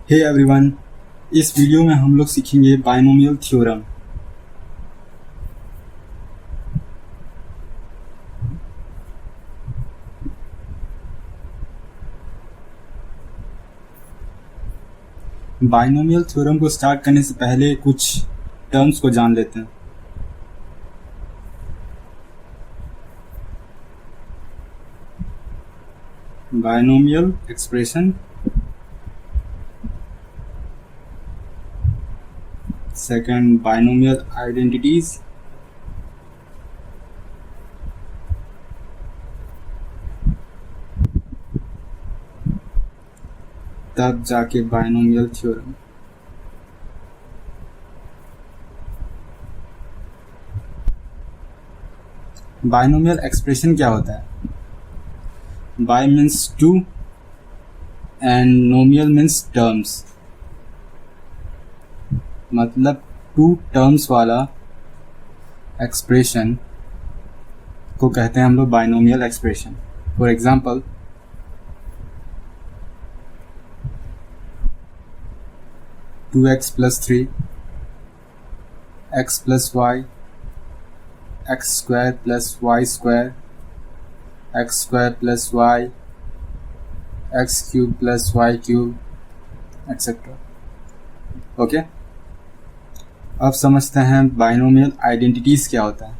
Hey everyone, इस video में हम लोग सीखेंगे बाइनोमियल थ्योरम। बाइनोमियल थ्योरम को स्टार्ट करने से पहले कुछ टर्म्स को जान लेते हैं। Binomial expression, second binomial identities, तब जाके बाइनोमियल थ्योरम। बाइनोमियल एक्सप्रेशन क्या होता है? Bi means two and nomial means terms, मतलब टू टर्म्स वाला एक्सप्रेशन को कहते हैं हम लोग binomial expression. For example, two x plus three, x plus y, x square plus y square, x square plus y, x cube plus y cube, etcetera. Okay, अब समझते हैं बाइनोमियल आइडेंटिटीज क्या होता है।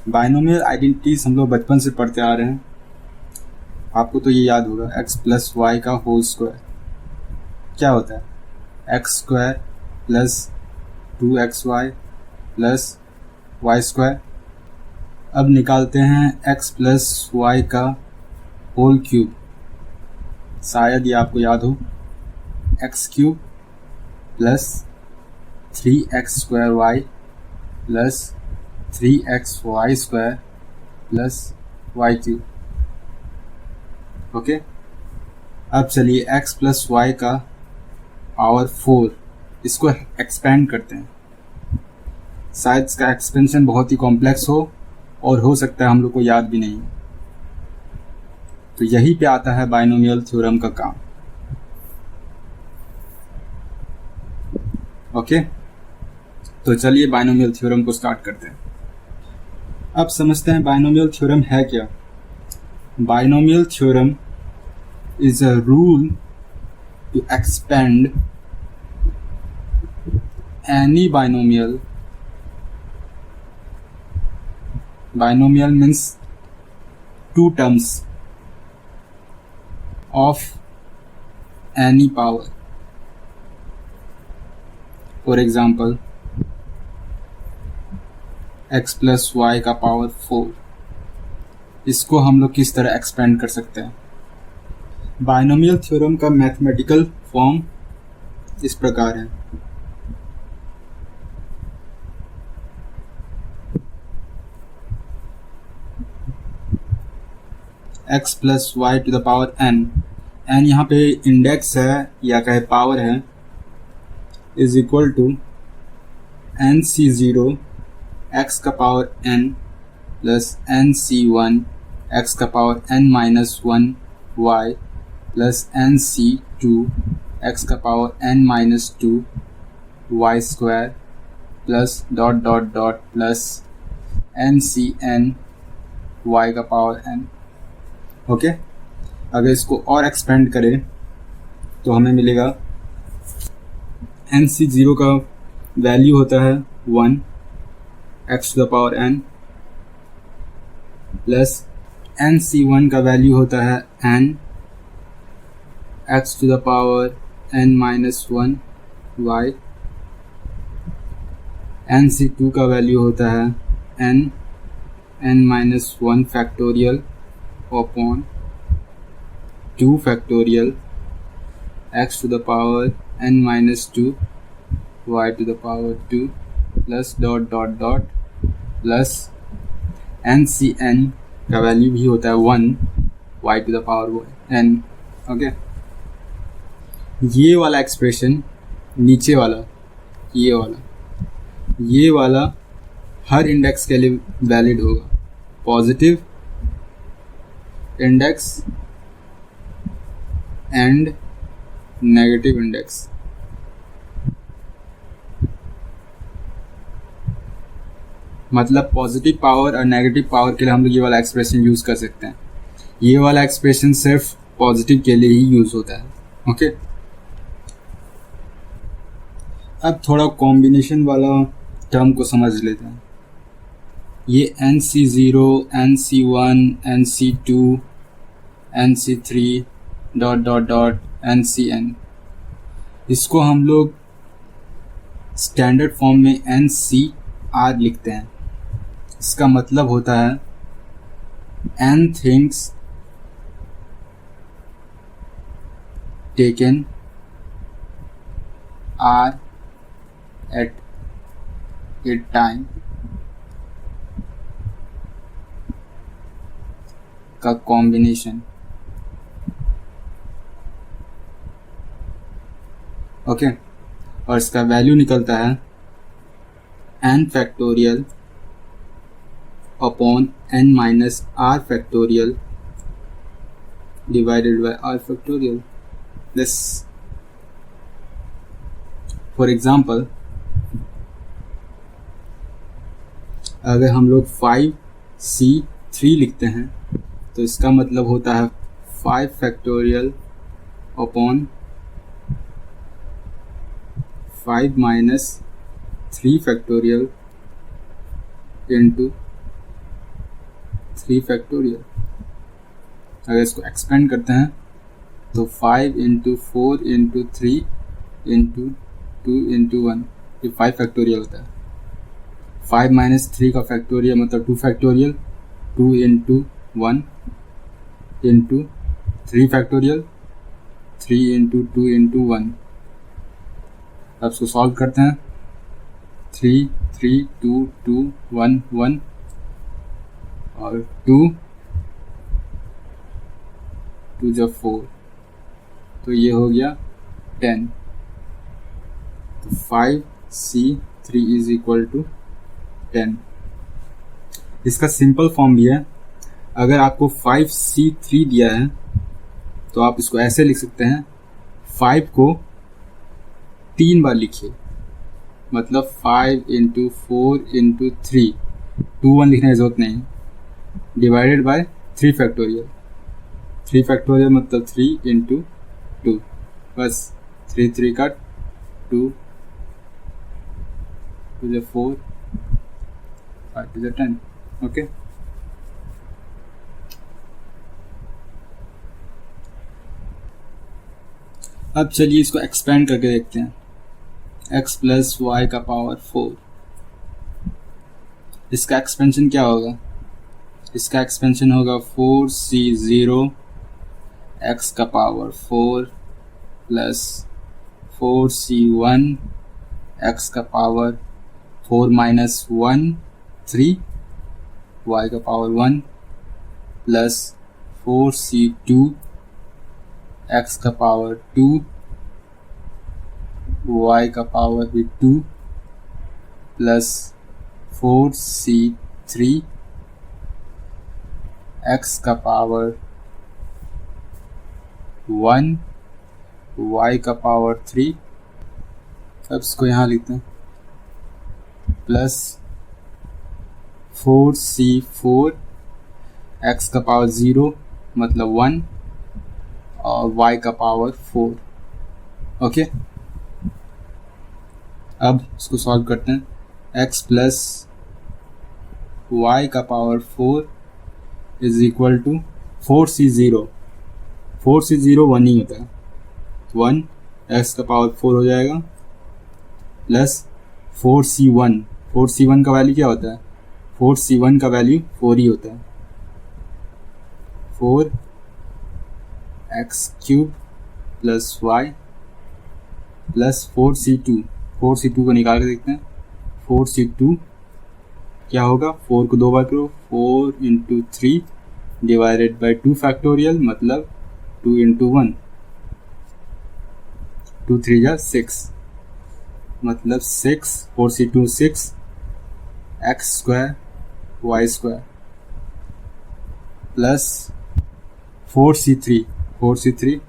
बाइनोमियल आइडेंटिटीज हम लोग बचपन से पढ़ते आ रहे हैं, आपको तो ये याद होगा। एक्स प्लस वाई का होल स्क्वायर क्या होता है? X square plus two x y plus y square. अब निकालते हैं एक्स प्लस वाई का होल क्यूब, शायद ये आपको याद हो। X cube plus three x square y plus three x y square plus y cube. Okay, अब चलिए एक्स प्लस वाई का पावर 4, इसको एक्सपेंड करते हैं। शायद इसका एक्सपेंशन बहुत ही कॉम्प्लेक्स हो और हो सकता है हम लोग को याद भी नहीं। तो यहीं पे आता है बाइनोमियल थ्योरम का काम। ओके, तो चलिए बाइनोमियल थ्योरम को स्टार्ट करते हैं। अब समझते हैं बाइनोमियल थ्योरम है क्या। Binomial theorem is a rule to expand any binomial. Binomial means two terms of any power. For example, x plus y का पावर 4, इसको हम लोग किस तरह एक्सपेंड कर सकते हैं? बाइनोमियल थ्योरम का मैथमेटिकल फॉर्म इस प्रकार है। x plus y to the power n, n यहाँ पे इंडेक्स है या कहे पावर है, is equal to N C zero X का power n plus N C one X का power n minus one Y plus N C two X का power n minus two Y square plus dot dot dot plus N C N Y का power n। Okay, अगर इसको और expand करें तो हमें मिलेगा एन सी ज़ीरो का वैल्यू होता है 1 X to the power n plus N C one का वैल्यू होता है n x to the power n minus one y, n C two का वैल्यू होता है n minus one factorial upon 2 factorial x to the power n minus 2 y to the power 2 plus dot dot dot plus N C n का value भी होता है 1 y to the power n। Okay, ये वाला expression, नीचे वाला, ये वाला हर इंडेक्स के लिए वैलिड होगा। Positive index and negative index. मतलब पॉजिटिव पावर और नेगेटिव पावर के लिए हम लोग ये वाला एक्सप्रेशन यूज कर सकते हैं। ये वाला एक्सप्रेशन सिर्फ पॉजिटिव के लिए ही यूज होता है। ओके, अब थोड़ा कॉम्बिनेशन वाला टर्म को समझ लेते हैं। ये NC0, NC1, NC2, NC3 dot dot dot NCN, इसको हम लोग स्टैंडर्ड फॉर्म में NCR लिखते हैं। इसका मतलब होता है n things taken are at a time का कॉम्बिनेशन। ओके, और इसका वैल्यू निकलता है n factorial upon n minus r factorial divided by r factorial. This for example, अगर हम लोग 5C3 लिखते हैं तो इसका मतलब होता है 5 factorial upon 5 minus 3 factorial into 3 factorial. अगर इसको एक्सपेंड करते हैं तो 5 इंटू 4 इंटू 3 इंटू 2 इंटू 1, ये 5 फैक्टोरियल होता है। 5 माइनस 3 का फैक्टोरियल मतलब 2 factorial, 2 into 1 into 3 factorial, 3 into 2 into 1। अब इसको सॉल्व करते हैं। 3 3 2 2 1 1 और 2 2 जब 4, तो ये हो गया 10। तो 5C3 इज इक्वल टू 10। इसका सिंपल फॉर्म भी है। अगर आपको 5C3 दिया है तो आप इसको ऐसे लिख सकते हैं, 5 को 3 बार लिखिए, मतलब 5 इंटू 4 इंटू 3, 2 1 लिखने की जरूरत नहीं, डिवाइडेड बाय 3 फैक्टोरियल। 3 फैक्टोरियल मतलब 3 इंटू 2, बस 3 3 का 2 2 4 5 10। ओके, अब चलिए इसको एक्सपेंड करके देखते हैं। x प्लस वाई का पावर 4, इसका एक्सपेंशन क्या होगा? इसका एक्सपेंशन होगा 4C0 x का पावर 4 प्लस 4C1 x का पावर 4 माइनस 1 3 y का पावर 1 प्लस 4C2 x का पावर 2 y का पावर भी 2 प्लस 4C3 x का पावर 1 y का पावर 3। अब इसको यहाँ लिखते हैं, प्लस 4C4 x का पावर 0 मतलब 1 और y का पावर 4। ओके, अब इसको सॉल्व करते हैं। x प्लस y का power 4 is equal to 4C0। 4C0 1 ही होता है, 1 x का पावर 4 हो जाएगा प्लस 4C1। 4C1 का वैल्यू क्या होता है? 4C1 का वैल्यू 4 ही होता है, 4x³ plus y plus 4C2। 4C2 को निकाल के देखते हैं। 4C2 क्या होगा? 4 को 2 बार करो, 4 इंटू 3 डिवाइडेड बाई 2 फैक्टोरियल मतलब 2 इंटू 1, 2 3 जा 6 मतलब 6, 4C2 6 x² y² plus 4C3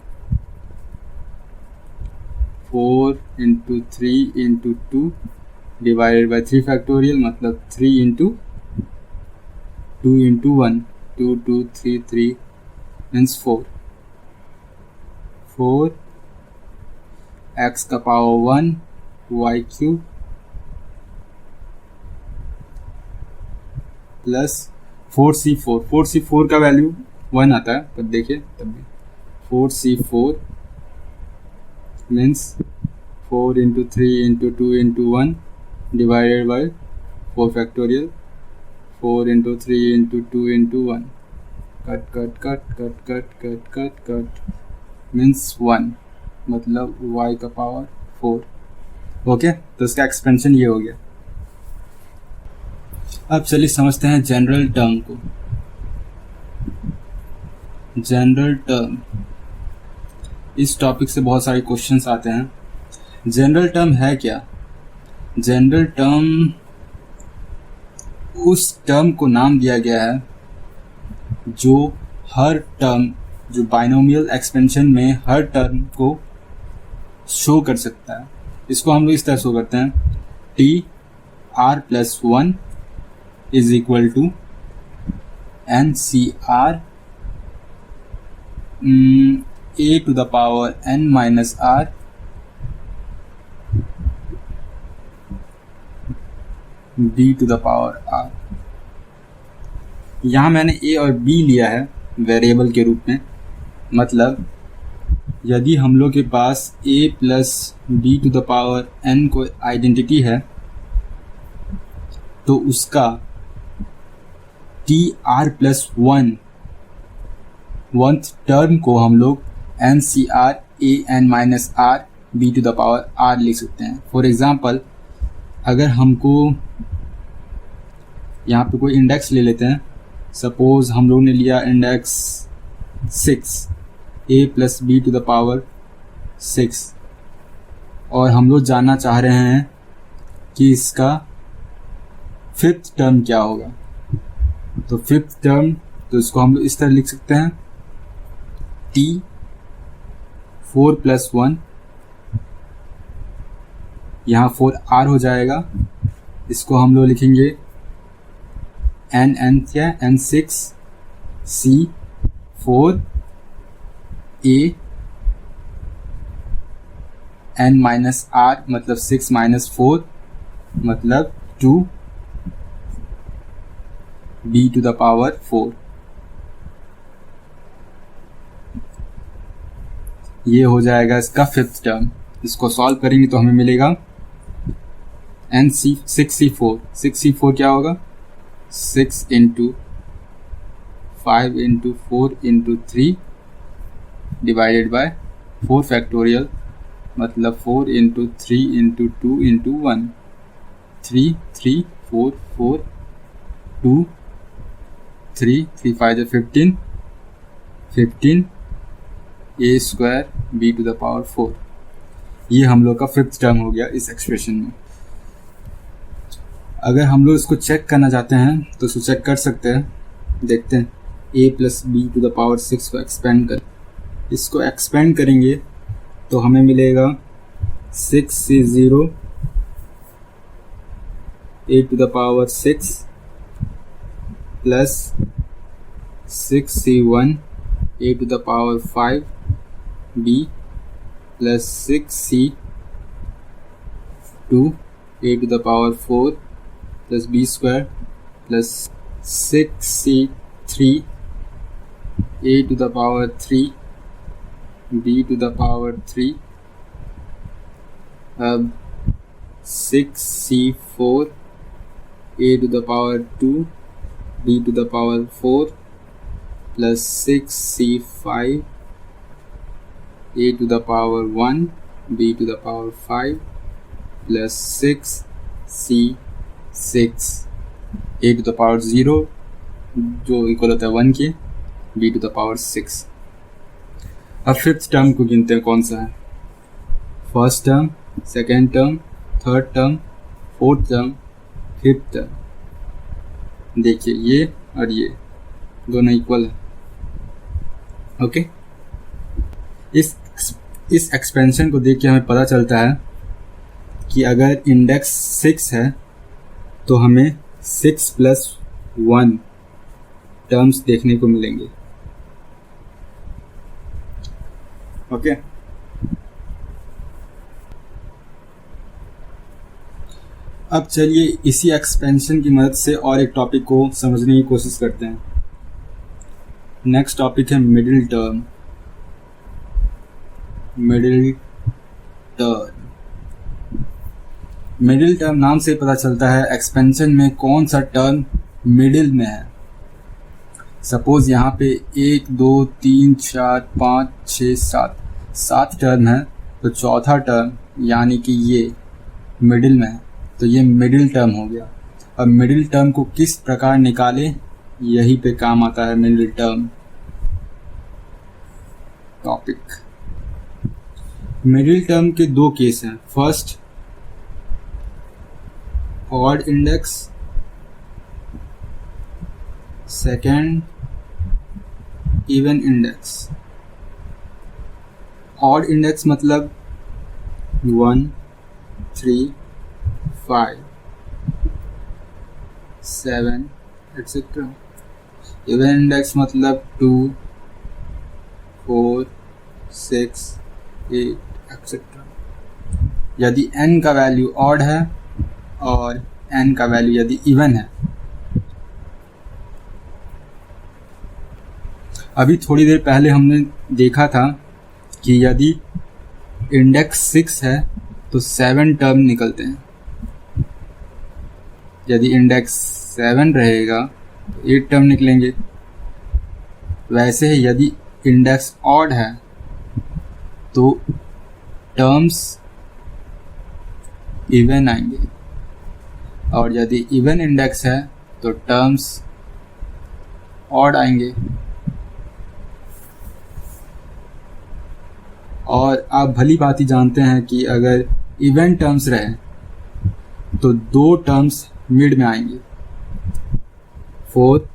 4 into 3 into 2 divided by 3 factorial, मतलब 3 इंटू 2 इंटू 1, 2 2 3 3 मीन्स 4 x का power 1 y cube plus 4c4 का वैल्यू 1 आता है, पर देखिए तब भी 4c4 means 4 into 3 into 2 into 1 divided by 4 factorial, 4 into 3 into 2 into 1, cut cut cut cut cut cut cut cut means 1, मतलब y का पावर 4। ओके, तो इसका एक्सपेंशन ये हो गया। अब चलिए समझते हैं जनरल टर्म को। जनरल टर्म, इस टॉपिक से बहुत सारे क्वेश्चंस आते हैं। जनरल टर्म है क्या? जनरल टर्म उस टर्म को नाम दिया गया है जो हर टर्म, जो बाइनोमियल एक्सपेंशन में हर टर्म को शो कर सकता है। इसको हम लोग इस तरह शो करते हैं, t r plus 1 is equal to N c r a to the power n minus r b to the power r. यहाँ मैंने ए और बी लिया है वेरिएबल के रूप में, मतलब यदि हम लोग के पास a plus b to the power n को आइडेंटिटी है तो उसका टी आर प्लस 1 टर्म को हम लोग n c r a n minus r b to the power r लिख सकते हैं। फॉर एग्जाम्पल, अगर हमको यहाँ पे कोई इंडेक्स ले लेते हैं, सपोज हम लोग ने लिया index 6, a plus b to the power 6, और हम लोग जानना चाह रहे हैं कि इसका फिफ्थ टर्म क्या होगा। तो फिफ्थ टर्म, तो इसको हम लोग इस तरह लिख सकते हैं, t 4 प्लस 1, यहाँ 4r हो जाएगा, इसको हम लोग लिखेंगे n क्या, n6 c 4 a n minus r, मतलब 6 माइनस 4 मतलब 2 b टू द पावर 4। ये हो जाएगा इसका फिफ्थ टर्म। इसको सॉल्व करेंगे तो हमें मिलेगा n6c4 क्या होगा, 6 into 5 into 4 into 3 divided by 4 factorial, मतलब 4 into 3 into 2 into 1, 3 3 4 4 2 3 3 5 15 15 a square b to the power 4। ये हम लोग का फिफ्थ टर्म हो गया इस एक्सप्रेशन में। अगर हम लोग इसको चेक करना चाहते हैं तो इसको चेक कर सकते हैं। देखते हैं, a plus b to the power 6 को एक्सपेंड कर, इसको एक्सपेंड करेंगे तो हमें मिलेगा 6c0 a to the power 6 plus 6c1 a to the power 5 b plus 6c2 a to the power 4 plus b square plus 6c3 a to the power 3 b to the power 3, अब 6c4 a to the power 2 b to the power 4 plus 6c5 a to the power 1 b to the power 5 plus 6c6 a to the power 0 जो equal होता है 1 के b to the power 6। अब fifth term को गिनते हैं कौन सा है। First term, second term, third term, fourth term, fifth term. देखिए ये और ये दोनों इक्वल है। ओके, इस इस एक्सपेंशन को देख के हमें पता चलता है कि अगर इंडेक्स 6 है तो हमें 6 + 1 टर्म्स देखने को मिलेंगे। ओके, अब चलिए इसी एक्सपेंशन की मदद से और एक टॉपिक को समझने की कोशिश करते हैं। नेक्स्ट टॉपिक है मिडिल टर्म। मिडिल टर्म नाम से पता चलता है एक्सपेंशन में कौन सा टर्म मिडिल में है। सपोज यहाँ पे 1 2 3 4 5 6 7 टर्म है, तो चौथा टर्म यानी कि ये मिडिल में है, तो ये मिडिल टर्म हो गया। अब मिडिल टर्म को किस प्रकार निकालें, यही पे काम आता है middle term topic. Middle term के दो केस हैं। First odd index, second even index. Odd index मतलब 1 3 5 7 एक्सेट्रा। इवन इंडेक्स मतलब 2 4 6 8 एक्सेट्रा। यदि n का वैल्यू ऑड है और n का वैल्यू यदि इवन है। अभी थोड़ी देर पहले हमने देखा था कि यदि इंडेक्स 6 है तो 7 टर्म निकलते हैं। यदि इंडेक्स 7 रहेगा तो 8 टर्म निकलेंगे। वैसे ही यदि इंडेक्स ऑड है तो टर्म्स इवन आएंगे, और यदि इवन इंडेक्स है तो टर्म्स ऑड आएंगे। और आप भली भांति जानते हैं कि अगर इवन टर्म्स रहे तो 2 टर्म्स मिड में आएंगे। 4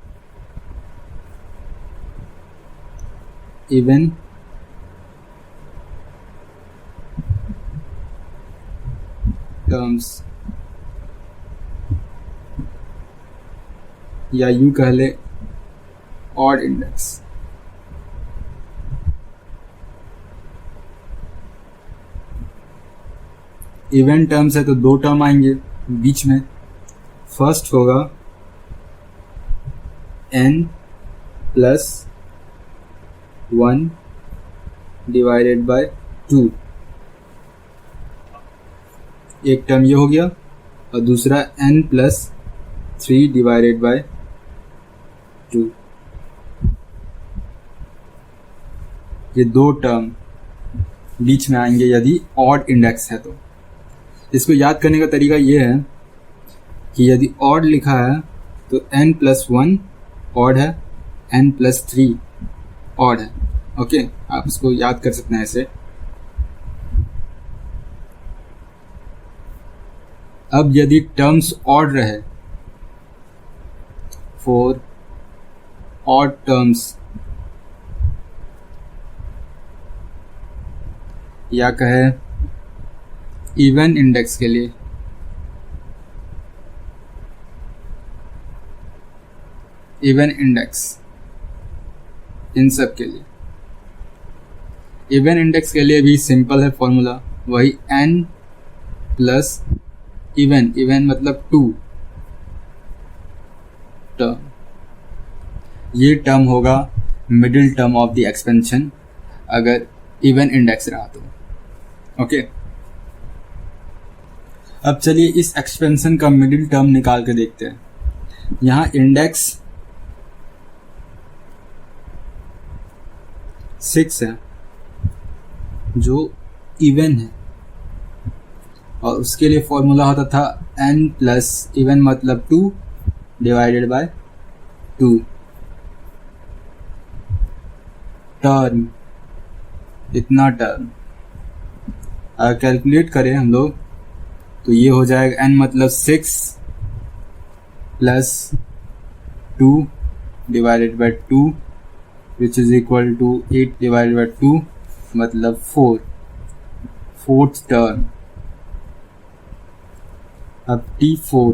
इवन टर्म्स, या यूं कह ले ऑड इंडेक्स। इवन टर्म्स है तो 2 टर्म आएंगे बीच में। फर्स्ट होगा n + 1 डिवाइडेड बाय 2। एक टर्म ये हो गया, और दूसरा n + 3 डिवाइडेड बाय 2। ये 2 टर्म बीच में आएंगे यदि ऑड इंडेक्स है तो। इसको याद करने का तरीका ये है कि यदि ऑड लिखा है तो n + 1 ऑड है, n + 3 ऑड है। ओके, आप इसको याद कर सकते हैं ऐसे। अब यदि टर्म्स ऑड रहे, 4 ऑड टर्म्स, या कहे इवन इंडेक्स के लिए इवन इंडेक्स, इन सब के लिए इवन इंडेक्स के लिए भी सिंपल है फॉर्मूला, वही n + इवन मतलब 2 टर्म। ये टर्म होगा middle term of the expansion अगर इवन इंडेक्स रहा तो। ओके, अब चलिए इस एक्सपेंशन का मिडिल टर्म निकाल के देखते हैं। यहाँ इंडेक्स 6 है जो इवन है, और उसके लिए फॉर्मूला होता था n + इवन मतलब 2 डिवाइडेड बाय 2 टर्म, इतना टर्म। अगर कैलकुलेट करें हम लोग तो ये हो जाएगा n मतलब 6 + 2 divided by 2 which is equal to 8 divided by 2 मतलब 4। Fourth term. अब T4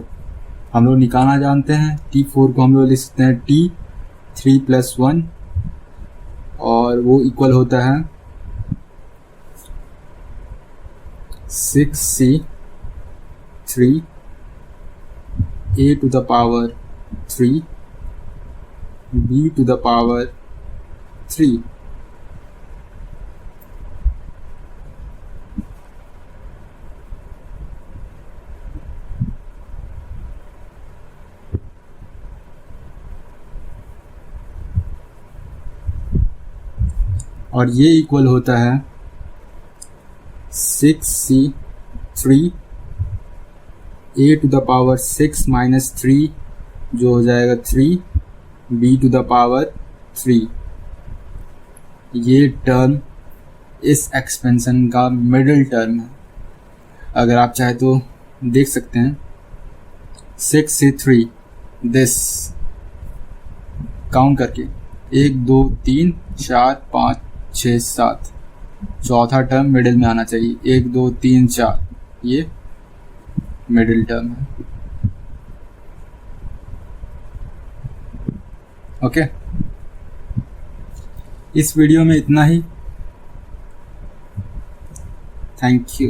हम लोग निकालना जानते हैं। T4 को हम लोग लिख सकते हैं T3 + 1 और वो इक्वल होता है 6C 3 A⁻³ B⁻³ और ये इक्वल होता है 6C3 A⁻6 - 3 जो हो जाएगा 3 B⁻³ ये टर्म इस एक्सपेंशन का मिडिल टर्म है। अगर आप चाहे तो देख सकते हैं 6 से 3 दिस काउंट करके 1 2 3 4 5 6 7 चौथा टर्म मिडिल में आना चाहिए 1 2 3 4 ये मिडिल टर्म है। ओके, इस वीडियो में इतना ही। Thank you.